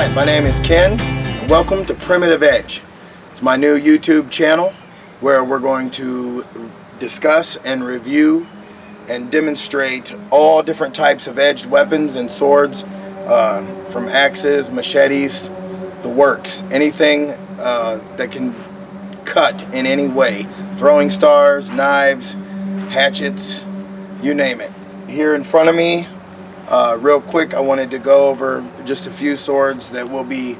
Hi, my name is Ken, and welcome to Primitive Edge. It's my new YouTube channel where we're going to discuss and review and demonstrate all different types of edged weapons and swords, from axes, machetes, the works. Anything that can cut in any way. Throwing stars, knives, hatchets, you name it. Here in front of me, real quick, I wanted to go over just a few swords that we'll be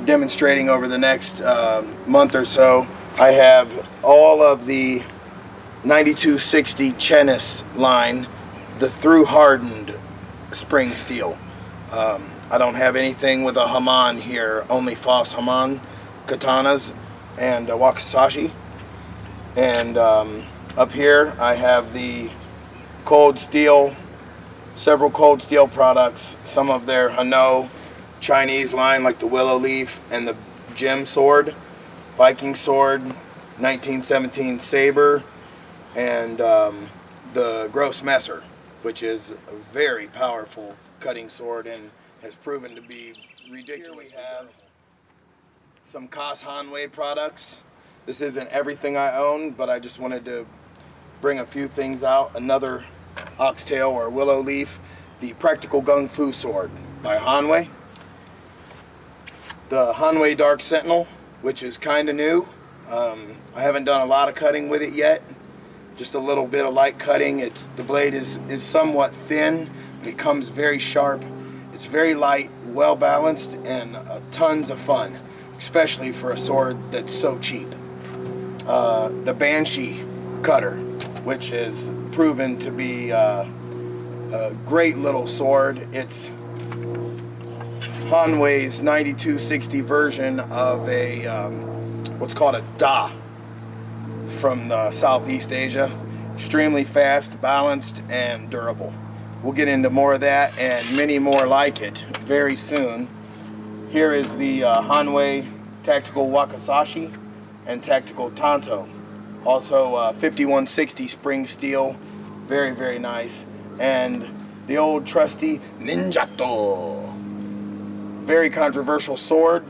demonstrating over the next month or so. I have all of the 9260 Chenis line, the through hardened spring steel. I don't have anything with a Haman here, only Foss Haman katanas and wakizashi. And up here I have the cold steel, several cold steel products, some of their Hano Chinese line like the Willow Leaf and the Gem Sword, Viking Sword, 1917 Saber, and the Gross Messer, which is a very powerful cutting sword and has proven to be ridiculous. Here we have some Koss Hanwei products. This isn't everything I own, but I just wanted to bring a few things out. Another oxtail or willow leaf, the Practical Gung Fu Sword by Hanwei. The Hanwei Dark Sentinel, which is kind of new. I haven't done a lot of cutting with it yet. Just a little bit of light cutting. The blade is somewhat thin, but it comes very sharp. It's very light, well balanced, and tons of fun, especially for a sword that's so cheap. The Banshee Cutter, which is proven to be a great little sword. It's Hanwei's 9260 version of a what's called a Da from Southeast Asia. Extremely fast, balanced, and durable. We'll get into more of that and many more like it very soon. Here is the Hanwei Tactical Wakizashi and Tactical Tanto. Also 5160 spring steel, very, very nice. And the old trusty Ninjato. Very controversial sword.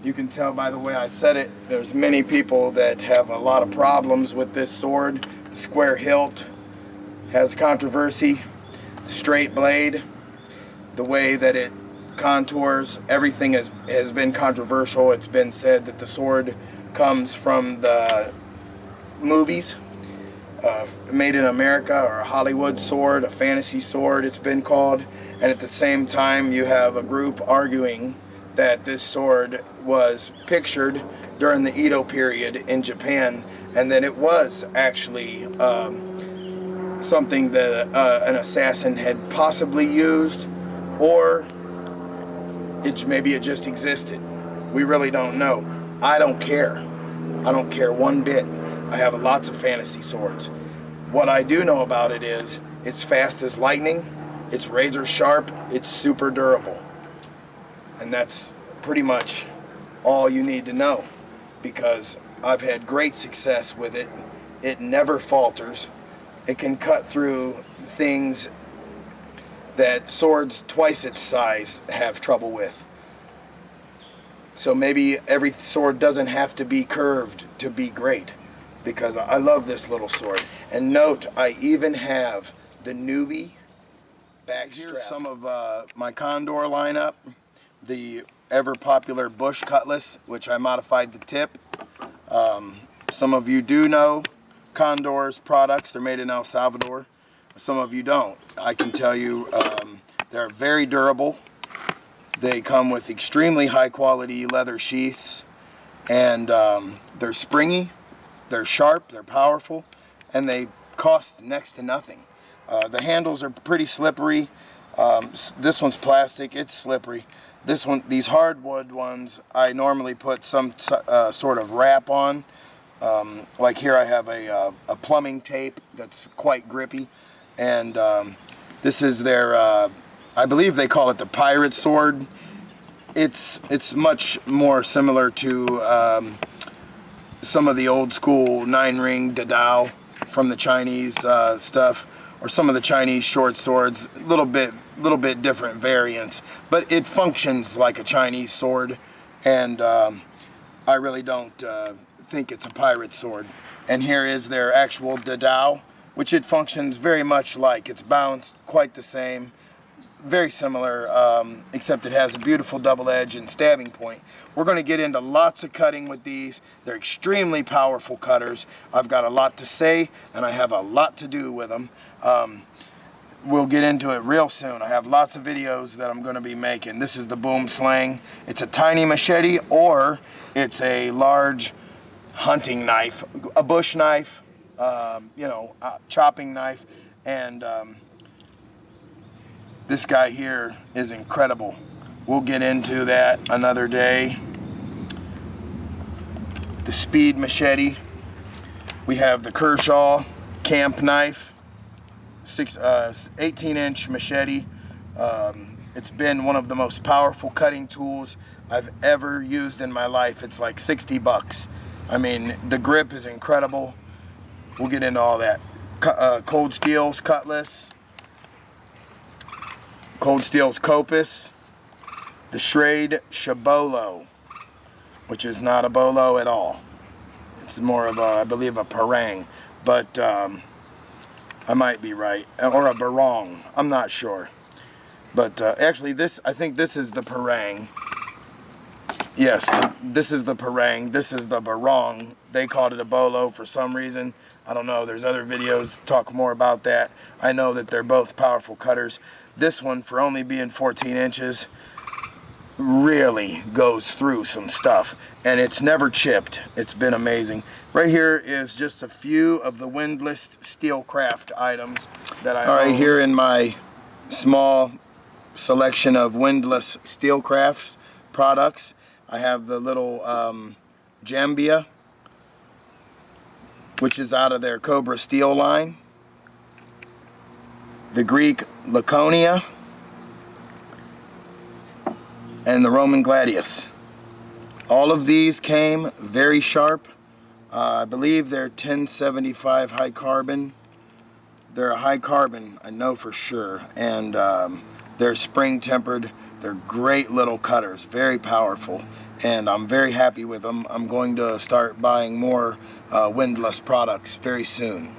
You can tell by the way I said it, there's many people that have a lot of problems with this sword. The square hilt has controversy. The straight blade, the way that it contours, everything has been controversial. It's been said that the sword comes from the movies, Made in America, or a Hollywood sword, a fantasy sword it's been called. And at the same time you have a group arguing that this sword was pictured during the Edo period in Japan, and that it was actually something that an assassin had possibly used, or maybe it just existed. We really don't know. I don't care. I don't care one bit. I have lots of fantasy swords. What I do know about it is it's fast as lightning, it's razor sharp, it's super durable. And that's pretty much all you need to know, because I've had great success with it. It never falters. It can cut through things that swords twice its size have trouble with. So maybe every sword doesn't have to be curved to be great, because I love this little sword. And note, I even have the newbie back strap. Here's some of my Condor lineup. The ever popular Bush Cutlass, which I modified the tip. Some of you do know Condor's products. They're made in El Salvador. Some of you don't. I can tell you they're very durable. They come with extremely high quality leather sheaths, and they're springy, they're sharp, they're powerful, and they cost next to nothing. The handles are pretty slippery. This one's plastic, it's slippery. These hardwood ones, I normally put some sort of wrap on. Like here I have a plumbing tape that's quite grippy, and this is their, I believe they call it the Pirate Sword. It's much more similar to some of the old school 9-ring Dadao from the Chinese stuff, or some of the Chinese short swords, a little bit different variants, but it functions like a Chinese sword, and I really don't think it's a pirate sword. And here is their actual Dadao, which it functions very much like. It's balanced quite the same, very similar, except it has a beautiful double edge and stabbing point. We're going to get into lots of cutting with these. They're extremely powerful cutters. I've got a lot to say, and I have a lot to do with them. We'll get into it real soon. I have lots of videos that I'm going to be making. This is the Boom Sling. It's a tiny machete, or it's a large hunting knife, a bush knife, you know, chopping knife, and this guy here is incredible. We'll get into that another day. The Speed Machete. We have the Kershaw Camp Knife, 18-inch machete. It's been one of the most powerful cutting tools I've ever used in my life. It's like 60 bucks. I mean, the grip is incredible. We'll get into all that. Cold Steel's Cutlass. Cold Steel's Kopis. The Schrade Shabolo, which is not a bolo at all. It's more of a, I believe, a parang, but I might be right, or a barong. I'm not sure, but actually, I think this is the parang. Yes, this is the parang. This is the barong. They called it a bolo for some reason. I don't know. There's other videos talk more about that. I know that they're both powerful cutters. This one, for only being 14 inches, really goes through some stuff, and it's never chipped. It's been amazing. Right here is just a few of the windlass Steelcraft items that I own. All right, here in my small selection of windlass Steelcrafts products, I have the little Jambia, which is out of their Cobra Steel line, the Greek Laconia, and the Roman Gladius. All of these came very sharp. I believe they're 1075 high carbon. They're a high carbon, I know for sure, and they're spring tempered. They're great little cutters, very powerful, and I'm very happy with them. I'm going to start buying more windlass products very soon.